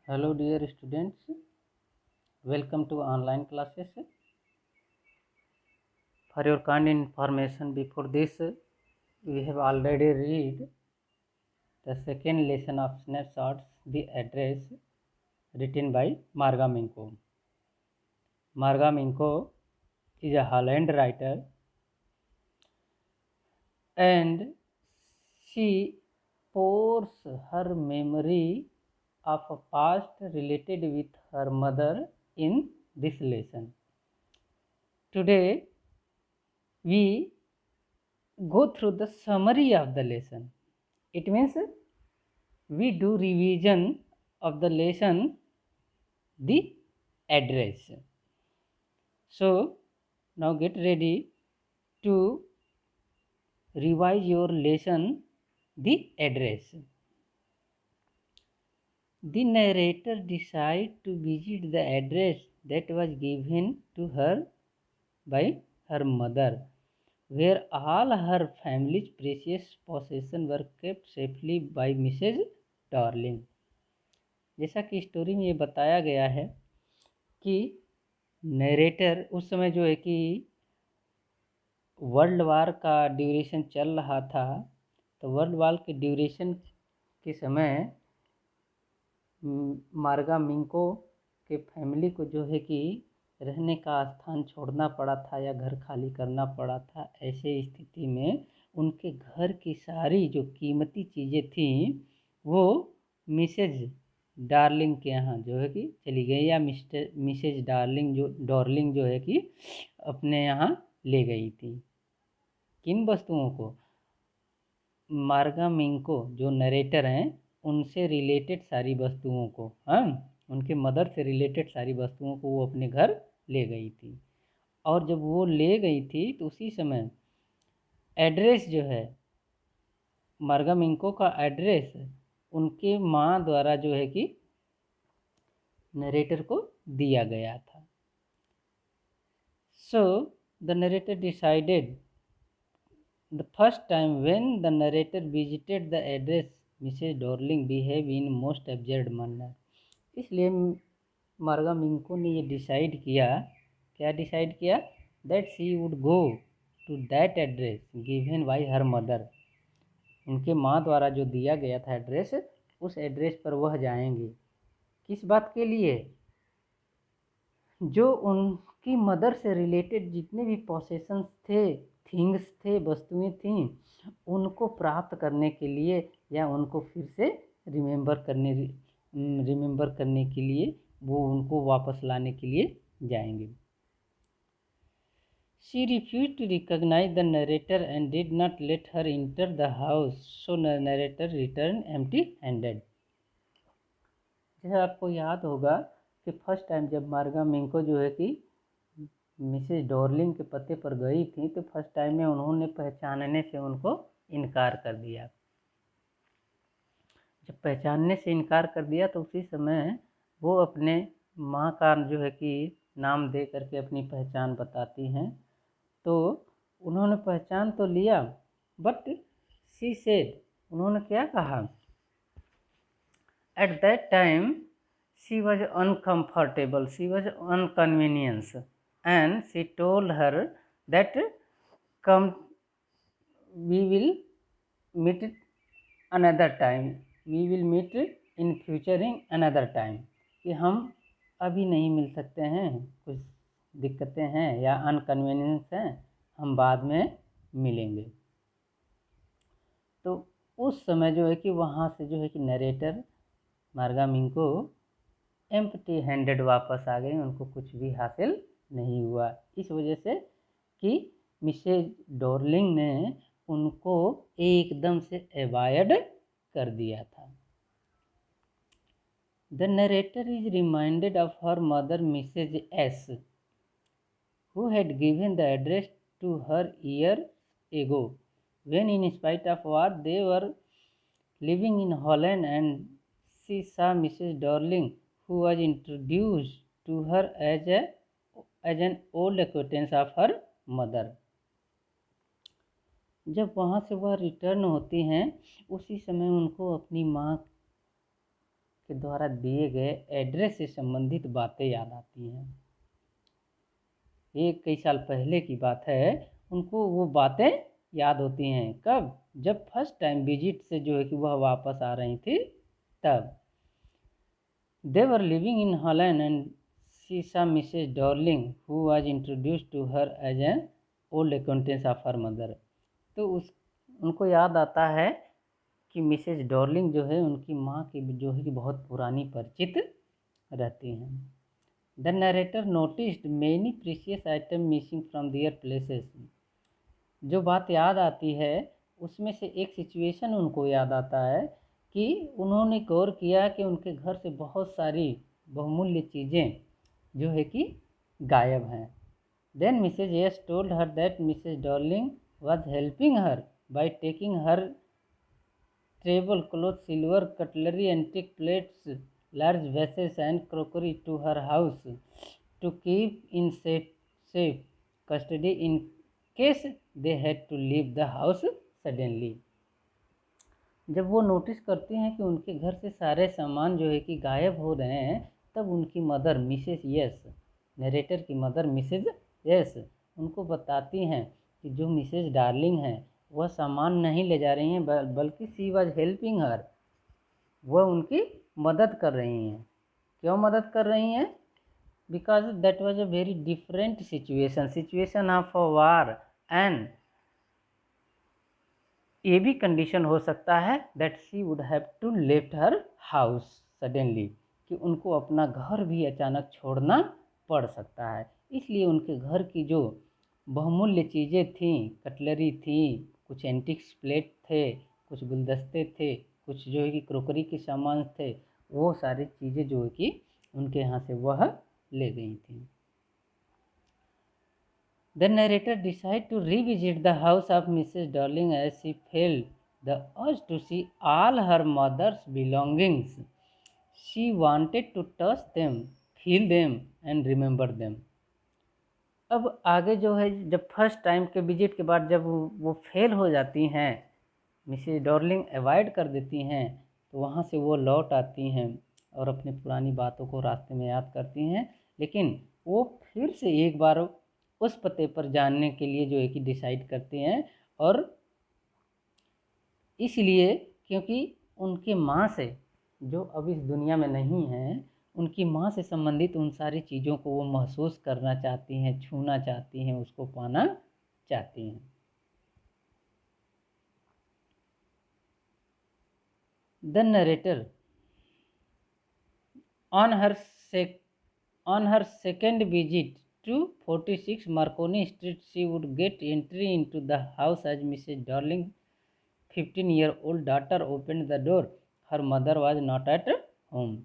Hello dear students, welcome to online classes. For your kind information, before this we have already read the second lesson of snapshots, the address, written by Marga Minko. Marga Minko is a Holland writer and she pours her memory of a past related with her mother in this lesson. Today we go through the summary of the lesson. It means we do revision of the lesson, the address. So now get ready to revise your lesson, the address. The narrator decides to visit the address that was given to her by her mother, where all her family's precious possessions were kept safely by Mrs. Darling. जैसा कि story में ये बताया गया है कि narrator उस समय जो है कि वर्ल्ड वार का ड्यूरेशन चल रहा था, तो वर्ल्ड वार के ड्यूरेशन के समय मार्गा मिंको के फैमिली को जो है कि रहने का स्थान छोड़ना पड़ा था या घर खाली करना पड़ा था। ऐसे स्थिति में उनके घर की सारी जो कीमती चीज़ें थीं वो मिसेज डार्लिंग के यहाँ जो है कि चली गई, या मिसेज डार्लिंग जो है कि अपने यहाँ ले गई थी। किन वस्तुओं को? मार्गा मिंको जो नरेटर हैं उनसे रिलेटेड सारी वस्तुओं को, उनके मदर से रिलेटेड सारी वस्तुओं को वो अपने घर ले गई थी। और जब वो ले गई थी तो उसी समय एड्रेस जो है, मार्गा मिंको का एड्रेस उनके माँ द्वारा जो है कि नरेटर को दिया गया था। So the narrator decided the first time when the narrator visited the address, Mrs. Darling behaved in most absurd manner. इसलिए मार्गा मिंको ने ये डिसाइड किया, क्या डिसाइड किया? that she would go to that address given by her mother. उनके माँ द्वारा जो दिया गया था एड्रेस, उस एड्रेस पर वह जाएंगे। किस बात के लिए? जो उनकी मदर से रिलेटेड जितने भी पॉसेशंस थे, थिंग्स थे, वस्तुएं थीं, उनको प्राप्त करने के लिए या उनको फिर से रिमेंबर करने के लिए वो उनको वापस लाने के लिए जाएंगे। She refused to recognize the narrator and did not let her enter the house, so the narrator returned empty-handed. जैसे आपको याद होगा कि फर्स्ट टाइम जब मार्गा मिंको जो है कि मिसेज डॉर्लिंग के पते पर गई थी, तो फर्स्ट टाइम में उन्होंने पहचानने से उनको इनकार कर दिया। जब पहचानने से इनकार कर दिया तो उसी समय वो अपने माँ का जो है कि नाम दे करके अपनी पहचान बताती हैं। तो उन्होंने पहचान तो लिया, बट शी सेड, उन्होंने क्या कहा? At that time she was uncomfortable, she was inconvenienced, and she told her that come, we will meet another time, we will meet in future in another time, कि हम अभी नहीं मिल सकते हैं, कुछ दिक्कतें हैं या अनकन्वीनियंस हैं, हम बाद में मिलेंगे। तो उस समय जो है कि वहाँ से जो है कि नरेटर मार्गा मिंको एम्प्टी हैंडेड वापस आ गई, उनको कुछ भी हासिल नहीं हुआ। इस वजह से कि मिसेज डॉर्लिंग ने उनको एकदम से अवॉइड कर दिया था। The narrator is reminded of her mother Mrs S, who had given the address to her years ago, when in spite of war they were living in Holland, and she saw Mrs. Darling, who was introduced to her as an old acquaintance of her mother. जब वहाँ से वह return होती हैं, उसी समय उनको अपनी माँ के द्वारा दिए गए एड्रेस से संबंधित बातें याद आती हैं। ये कई साल पहले की बात है, उनको वो बातें याद होती हैं। कब? जब फर्स्ट टाइम विजिट से जो है कि वह वापस आ रही थी तब। They were living in Holland and she saw Mrs. Darling, who was introduced to her as an old acquaintance of her mother. तो उनको याद आता है कि मिसेज डॉर्लिंग जो है उनकी माँ की जो है कि बहुत पुरानी परिचित रहती हैं। The narrator noticed many precious item missing from their places. जो बात याद आती है उसमें से एक सिचुएशन उनको याद आता है कि उन्होंने गौर किया कि उनके घर से बहुत सारी बहुमूल्य चीज़ें जो है कि गायब हैं। Then Mrs S told her that Mrs Darling was helping her by taking her table cloth, silver cutlery, antique plates, large vases and crockery to her house to keep in safe custody in case they had to leave the house suddenly. जब वो notice करती हैं कि उनके घर से सारे सामान जो है कि गायब हो रहे हैं, तब उनकी मदर मिसेस यस, नरेटर की मदर मिसेस यस उनको बताती हैं कि जो मिसेस डार्लिंग हैं वह सामान नहीं ले जा रही हैं, बल्कि शी वाज हेल्पिंग हर, वह उनकी मदद कर रही हैं। क्यों मदद कर रही हैं? Because that was a very different situation of a war, and ये भी कंडीशन हो सकता है that she would have to left her house suddenly, कि उनको अपना घर भी अचानक छोड़ना पड़ सकता है। इसलिए उनके घर की जो बहुमूल्य चीज़ें थीं, कटलरी थी, कुछ एंटिक्स प्लेट थे, कुछ गुलदस्ते थे, कुछ जो है कि क्रोकरी के सामान थे, वो सारी चीज़ें जो है कि उनके यहाँ से वह ले गई थी। The narrator decided to revisit the house of Mrs. Darling as she felt the urge to see all her mother's belongings. She wanted to touch them, feel them and remember them. अब आगे जो है, जब first time के visit के बाद जब वो फेल हो जाती हैं, मिसेज डॉर्लिंग अवॉइड कर देती हैं, तो वहाँ से वो लौट आती हैं और अपनी पुरानी बातों को रास्ते में याद करती हैं। लेकिन वो फिर से एक बार उस पते पर जानने के लिए जो है कि डिसाइड करती हैं, और इसलिए क्योंकि उनकी माँ से, जो अब इस दुनिया में नहीं है, उनकी माँ से संबंधित उन सारी चीज़ों को वो महसूस करना चाहती हैं, छूना चाहती हैं, उसको पाना चाहती हैं। The narrator on her second visit to 46 Marconi Street, she would get entry into the house as Mrs. Darling's 15-year-old daughter opened the door. Her mother was not at home.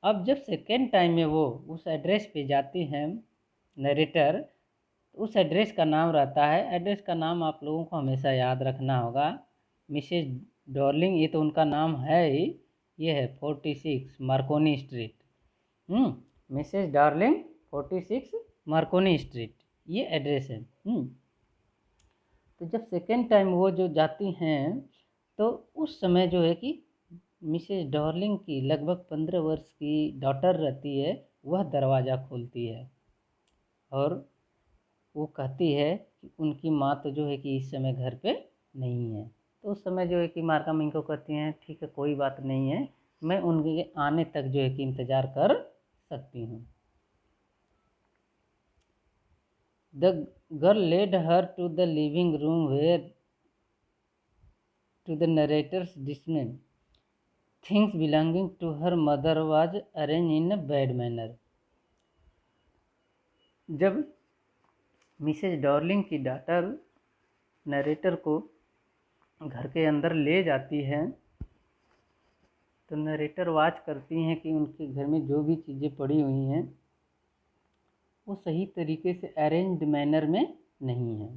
अब जब सेकेंड टाइम में वो उस address पे जाती हैं narrator, उस address का नाम रहता है, एड्रेस का नाम आप लोगों को हमेशा याद रखना होगा। मिसेज डॉर्लिंग, ये तो उनका नाम है ही, ये है 46 Marconi street. Mrs Darling 46 Marconi street, ये एड्रेस है। तो जब सेकेंड टाइम वो जो जाती हैं, तो उस समय जो है कि मिसेज डार्लिंग की लगभग 15 वर्ष की डॉटर रहती है, वह दरवाज़ा खोलती है और वो कहती है कि उनकी माँ तो जो है कि इस समय घर पे नहीं है। तो उस समय जो है कि मार्का मिंको कहती हैं, ठीक है कोई बात नहीं है, मैं उनके आने तक जो है कि इंतज़ार कर सकती हूँ। The girl led her to the living room where, to the narrator's dismay, things belonging to her mother was arranged in a bad manner. जब मिसेज डॉर्लिंग की डॉटर नरेटर को घर के अंदर ले जाती है, तो नरेटर वाच करती हैं कि उनके घर में जो भी चीज़ें पड़ी हुई हैं वो सही तरीके से अरेंज्ड मैनर में नहीं है,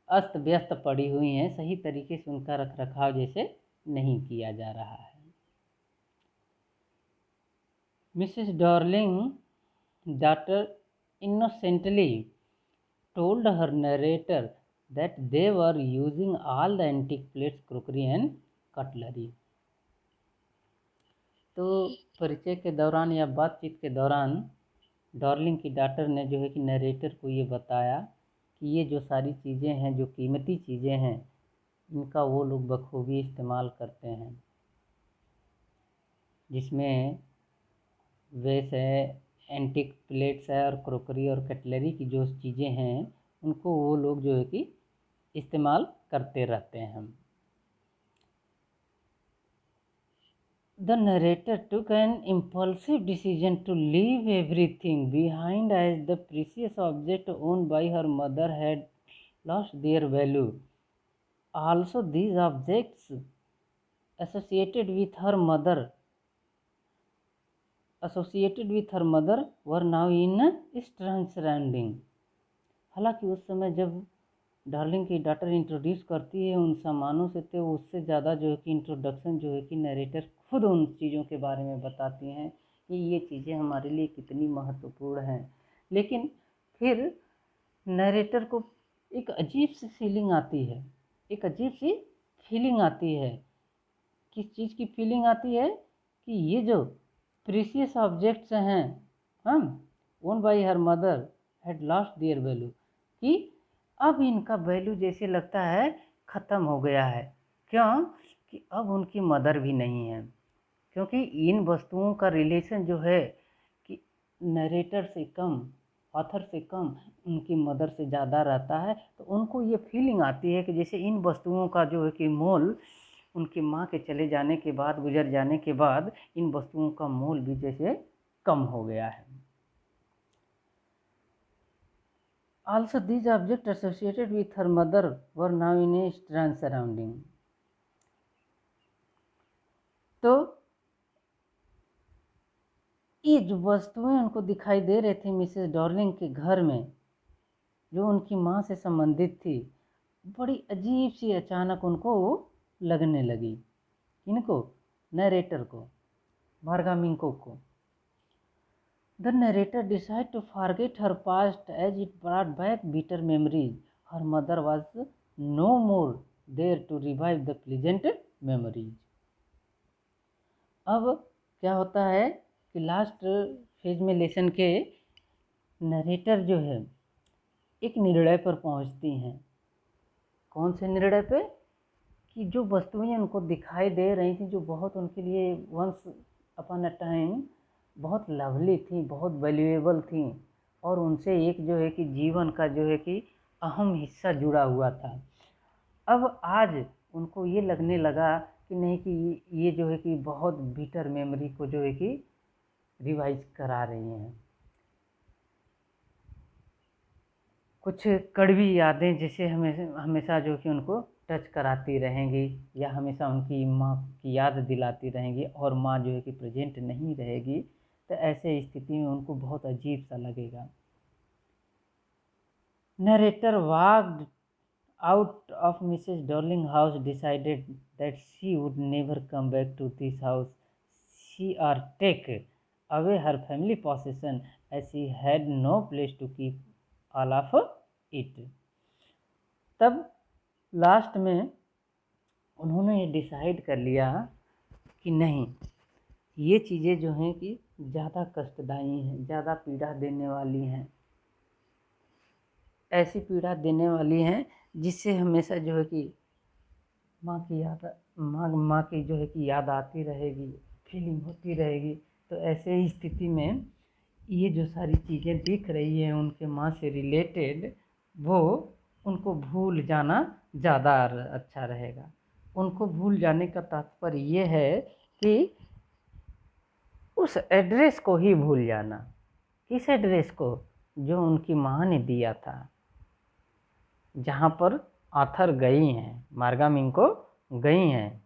अस्त व्यस्त पड़ी हुई हैं, सही तरीके से उनका रख रखाव जैसे नहीं किया जा रहा है। Mrs Darling daughter innocently told her narrator that they were using all the antique plates, crockery and cutlery. तो परिचय के दौरान या बातचीत के दौरान डार्लिंग की डॉटर ने जो है कि नरेटर को ये बताया कि ये जो सारी चीज़ें हैं, जो कीमती चीज़ें हैं, इनका वो लोग बखूबी इस्तेमाल करते हैं, जिसमें वेस है, एंटीक प्लेट्स है और क्रोकरी और कटलरी की जो चीज़ें हैं उनको वो लोग जो है कि इस्तेमाल करते रहते हैं। The narrator took an impulsive decision to leave everything behind as the precious object owned by her mother had lost their value. Also, these objects associated with her mother were now in a strange surrounding. हालांकि उस समय जब darling की daughter introduce करती है उन सामानों से, तो उससे ज़्यादा जो है कि इंट्रोडक्शन जो है कि नरेटर खुद उन चीज़ों के बारे में बताती हैं कि ये चीज़ें हमारे लिए कितनी महत्वपूर्ण हैं। लेकिन फिर नरेटर को एक अजीब सी फीलिंग आती है, किस चीज़ की फीलिंग आती है कि ये जो प्रीशियस ऑब्जेक्ट्स हैं, हम own by her mother had lost their value, कि अब इनका वैल्यू जैसे लगता है ख़त्म हो गया है। क्यों? कि अब उनकी मदर भी नहीं है, क्योंकि इन वस्तुओं का रिलेशन जो है कि नरेटर से कम, ऑथर से कम उनकी मदर से ज़्यादा रहता है। तो उनको ये फीलिंग आती है कि जैसे इन वस्तुओं का जो है कि मोल उनकी माँ के चले जाने के बाद, गुजर जाने के बाद, इन वस्तुओं का मोल भी जैसे कम हो गया है। Also, these objects associated with her mother were now in a strange surrounding. तो ये जो वस्तुएं उनको दिखाई दे रहे थे मिसेस डार्लिंग के घर में, जो उनकी माँ से संबंधित थी, बड़ी अजीब सी अचानक उनको लगने लगी। इनको, नरेटर को, मार्गामिंको को। The narrator decided to forget her past as it brought back bitter memories. Her mother was no more there to revive the pleasant memories. अब क्या होता है कि लास्ट फेज में लेसन के नरेटर जो है एक निर्णय पर पहुंचती हैं। कौन से निर्णय पे? कि जो वस्तुएं उनको दिखाई दे रही थी, जो बहुत उनके लिए वंस अपॉन अ टाइम बहुत लवली थी, बहुत वैल्यूएबल थी, और उनसे एक जो है कि जीवन का जो है कि अहम हिस्सा जुड़ा हुआ था। अब आज उनको ये लगने लगा कि नहीं, कि ये जो है कि बहुत बिटर मेमोरी को जो है कि रिवाइज करा रही हैं। कुछ कड़वी यादें जैसे हमेशा जो कि उनको टच कराती रहेंगी, या हमेशा उनकी माँ की याद दिलाती रहेंगी, और माँ जो है कि प्रेजेंट नहीं रहेगी, तो ऐसे स्थिति में उनको बहुत अजीब सा लगेगा। Narrator walked out of Mrs. Darling's house, decided that she would never come back to this house. She or take away her family possession, as she had no place to keep all of it. तब last में उन्होंने ये decide कर लिया कि नहीं, ये चीज़ें जो हैं कि ज़्यादा कष्टदायी हैं, ज़्यादा पीड़ा देने वाली हैं, ऐसी पीड़ा देने वाली हैं जिससे हमेशा जो है कि माँ की जो है कि याद आती रहेगी, फीलिंग होती रहेगी। तो ऐसे स्थिति में ये जो सारी चीज़ें दिख रही हैं उनके माँ से रिलेटेड, वो उनको भूल जाना ज़्यादा अच्छा रहेगा। उनको भूल जाने का तात्पर्य ये है कि उस एड्रेस को ही भूल जाना। किस एड्रेस को? जो उनकी माँ ने दिया था, जहाँ पर ऑथर गई हैं, मार्गामिंको गई हैं।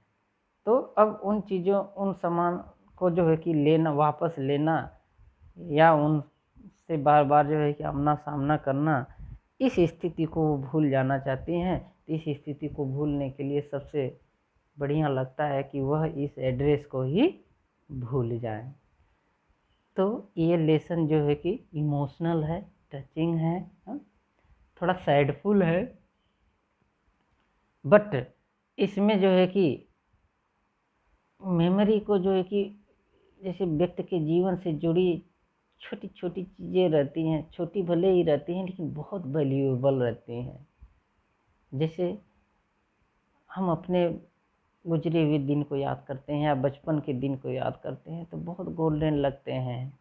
तो अब उन चीज़ों, उन सामान को जो है कि लेना, वापस लेना, या उनसे बार बार जो है कि आमना सामना करना, इस स्थिति को वो भूल जाना चाहती हैं। तो इस स्थिति को भूलने के लिए सबसे बढ़िया लगता है कि वह इस एड्रेस को ही भूल जाए। तो ये लेसन जो है कि इमोशनल है, टचिंग है, थोड़ा सैडफुल है, बट इसमें जो है कि मेमोरी को जो है कि जैसे व्यक्ति के जीवन से जुड़ी छोटी छोटी चीज़ें रहती हैं, छोटी भले ही रहती हैं लेकिन बहुत वैल्यूएबल रहती हैं। जैसे हम अपने गुजरे हुए दिन को याद करते हैं या बचपन के दिन को याद करते हैं तो बहुत गोल्डन लगते हैं,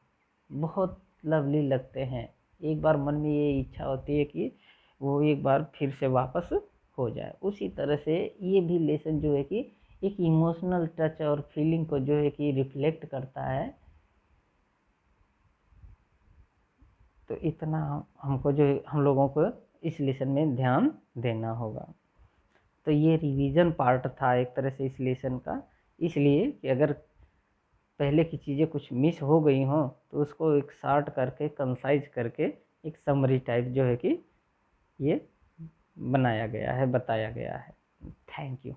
बहुत लवली लगते हैं। एक बार मन में ये इच्छा होती है कि वो एक बार फिर से वापस हो जाए। उसी तरह से ये भी लेसन जो है कि एक इमोशनल टच और फीलिंग को जो है कि रिफ्लेक्ट करता है। तो इतना हमको जो हम लोगों को इस लेसन में ध्यान देना होगा। तो ये रिवीजन पार्ट था एक तरह से इस लेसन का, इसलिए कि अगर पहले की चीज़ें कुछ मिस हो गई हों तो उसको एक शार्ट करके कंसाइज करके एक समरी टाइप जो है कि ये बनाया गया है, बताया गया है। Thank you.